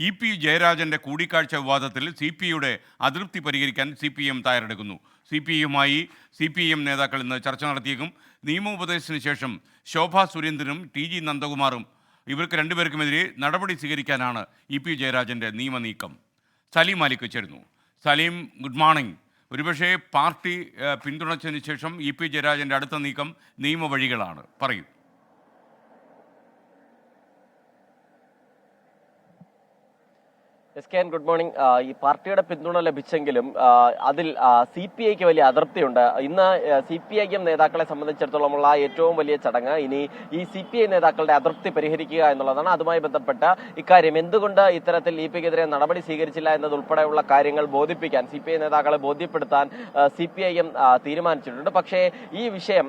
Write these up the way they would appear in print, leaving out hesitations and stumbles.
EP. ജയരാജൻ്റെ കൂടിക്കാഴ്ച വിവാദത്തിൽ CPIയുടെ അതൃപ്തി പരിഹരിക്കാൻ CPM തയ്യാറെടുക്കുന്നു. CPIയുമായി നേതാക്കൾ ഇന്ന് ചർച്ച നടത്തിയേക്കും. നിയമോപദേശത്തിന് ശേഷം ശോഭാ സുരേന്ദ്രനും TG നന്ദകുമാറും ഇവർക്ക് രണ്ടുപേർക്കുമെതിരെ നടപടി സ്വീകരിക്കാനാണ് ഇ.പി. ജയരാജൻ്റെ നിയമനീക്കം. സലീം മാലിക് ചേരുന്നു. Saleem, good morning. ഒരുപക്ഷെ പാർട്ടി പിന്തുണച്ചതിന് ശേഷം ഇ.പി. ജയരാജൻ്റെ അടുത്ത നീക്കം നിയമവഴികളാണ്. പറയൂ. എസ്കെൻ, ഗുഡ് മോർണിംഗ്. ഈ പാർട്ടിയുടെ പിന്തുണ ലഭിച്ചെങ്കിലും അതിൽ CPIക്ക് വലിയ അതൃപ്തിയുണ്ട്. ഇന്ന് CPIM നേതാക്കളെ സംബന്ധിച്ചിടത്തോളമുള്ള ഏറ്റവും വലിയ ചടങ്ങ് ഇനി ഈ CPI നേതാക്കളുടെ അതൃപ്തി പരിഹരിക്കുക എന്നുള്ളതാണ്. അതുമായി ബന്ധപ്പെട്ട ഇക്കാര്യം എന്തുകൊണ്ട് ഇത്തരത്തിൽ ഇ.പിക്കെതിരെ നടപടി സ്വീകരിച്ചില്ല എന്നതുൾപ്പെടെയുള്ള കാര്യങ്ങൾ ബോധിപ്പിക്കാൻ CPI നേതാക്കളെ ബോധ്യപ്പെടുത്താൻ CPIM തീരുമാനിച്ചിട്ടുണ്ട്. പക്ഷേ ഈ വിഷയം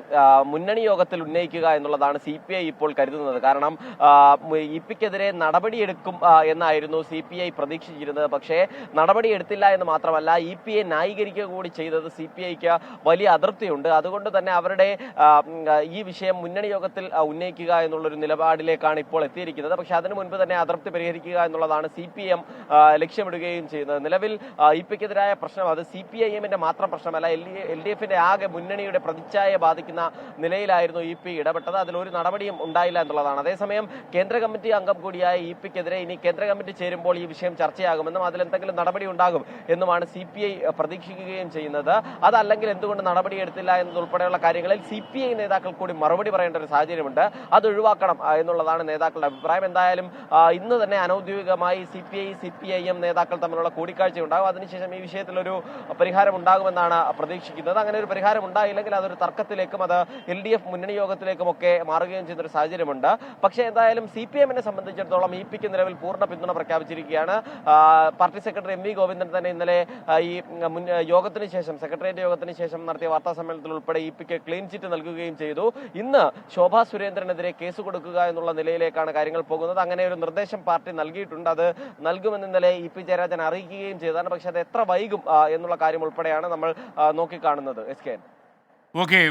മുന്നണി യോഗത്തിൽ ഉന്നയിക്കുക എന്നുള്ളതാണ് CPI ഇപ്പോൾ കരുതുന്നത്. കാരണം ഇ.പിക്കെതിരെ നടപടിയെടുക്കും എന്നായിരുന്നു CPI പ്രതീക്ഷിച്ചിരുന്നത്. പക്ഷേ നടപടി എടുത്തില്ല എന്ന് മാത്രമല്ല, ഇ.പിയെ ന്യായീകരിക്കുക കൂടി ചെയ്തത് CPIക്ക് വലിയ അതൃപ്തിയുണ്ട്. അതുകൊണ്ട് തന്നെ അവരുടെ ഈ വിഷയം മുന്നണി യോഗത്തിൽ ഉന്നയിക്കുക എന്നുള്ളൊരു നിലപാടിലേക്കാണ് ഇപ്പോൾ എത്തിയിരിക്കുന്നത്. പക്ഷെ അതിനു മുൻപ് തന്നെ അതൃപ്തി പരിഹരിക്കുക എന്നുള്ളതാണ് CPM ലക്ഷ്യമിടുകയും ചെയ്യുന്നത്. നിലവിൽ ഇ.പിക്കെതിരായ പ്രശ്നം അത് CPIMന്റെ മാത്രം പ്രശ്നമല്ല, LDFന്റെ ആകെ മുന്നണിയുടെ പ്രതിച്ഛായയെ ബാധിക്കുന്ന നിലയിലായിരുന്നു ഇ.പി ഇടപെട്ടത്. അതിലൊരു നടപടിയും ഉണ്ടായില്ല എന്നുള്ളതാണ്. അതേസമയം കേന്ദ്ര കമ്മിറ്റി അംഗം കൂടിയായ ഇ.പിക്കെതിരെ ഇനി കേന്ദ്ര കമ്മിറ്റി ചേരുമ്പോൾ ഈ വിഷയം ചർച്ചയാകുമെന്നും അതിലെന്തെങ്കിലും നടപടി ഉണ്ടാകും എന്നുമാണ് CPI പ്രതീക്ഷിക്കുകയും ചെയ്യുന്നത്. അതല്ലെങ്കിൽ എന്തുകൊണ്ട് നടപടിയെടുത്തില്ല എന്നതുൾപ്പെടെയുള്ള കാര്യങ്ങളിൽ CPI നേതാക്കൾ കൂടി മറുപടി പറയേണ്ട ഒരു സാഹചര്യമുണ്ട്. അത് ഒഴിവാക്കണം എന്നുള്ളതാണ് നേതാക്കളുടെ അഭിപ്രായം. എന്തായാലും ഇന്ന് തന്നെ അനൌദ്യോഗികമായി CPIM നേതാക്കൾ തമ്മിലുള്ള കൂടിക്കാഴ്ച ഉണ്ടാകും. അതിനുശേഷം ഈ വിഷയത്തിലൊരു പരിഹാരം ഉണ്ടാകുമെന്നാണ് പ്രതീക്ഷിക്കുന്നത്. അങ്ങനെ ഒരു പരിഹാരം ഉണ്ടായില്ലെങ്കിൽ അതൊരു തർക്കത്തിലേക്കും അത് LDF മുന്നണി യോഗത്തിലേക്കും ഒക്കെ മാറുകയും ചെയ്യുന്ന ഒരു സാഹചര്യമുണ്ട്. പക്ഷേ എന്തായാലും CPMനെ സംബന്ധിച്ചിടത്തോളം ഇ.പിക്ക് നിലവിൽ പൂർണ്ണ പിന്തുണ പ്രഖ്യാപിച്ചിരിക്കുകയാണ്. പാർട്ടി സെക്രട്ടറി MV ഗോവിന്ദൻ തന്നെ ഇന്നലെ ഈ യോഗത്തിന് ശേഷം, സെക്രട്ടേറിയറ്റ് യോഗത്തിന് ശേഷം നടത്തിയ വാർത്താ സമ്മേളനത്തിൽ ഉൾപ്പെടെ ഇ.പിക്ക് ക്ലീൻ ചിറ്റ് നൽകുകയും ചെയ്തു. ഇന്ന് ശോഭാ സുരേന്ദ്രനെതിരെ കേസ് കൊടുക്കുക എന്നുള്ള നിലയിലേക്കാണ് കാര്യങ്ങൾ പോകുന്നത്. അങ്ങനെ ഒരു നിർദ്ദേശം പാർട്ടി നൽകിയിട്ടുണ്ട്. അത് നൽകുമെന്ന് ഇന്നലെ ഇ.പി. ജയരാജൻ അറിയിക്കുകയും ചെയ്തതാണ്. പക്ഷെ അത് എത്ര വൈകും എന്നുള്ള കാര്യം ഉൾപ്പെടെയാണ് നമ്മൾ നോക്കിക്കാണുന്നത്. എസ്കെൻ. Okay,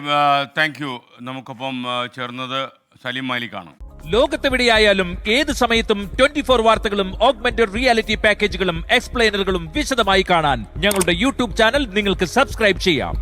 thank you. നമുക്കൊപ്പം ചേർന്നത് സലീം മാലിക്കാണ്. ലോകത്തെവിടെയായാലും ഏത് സമയത്തും 24 വാർത്തകളും ഓഗ്മെന്റഡ് റിയാലിറ്റി പാക്കേജുകളും എക്സ്പ്ലെയിനറുകളും വിശദമായി കാണാൻ ഞങ്ങളുടെ യൂട്യൂബ് ചാനൽ നിങ്ങൾക്ക് സബ്സ്ക്രൈബ് ചെയ്യാം.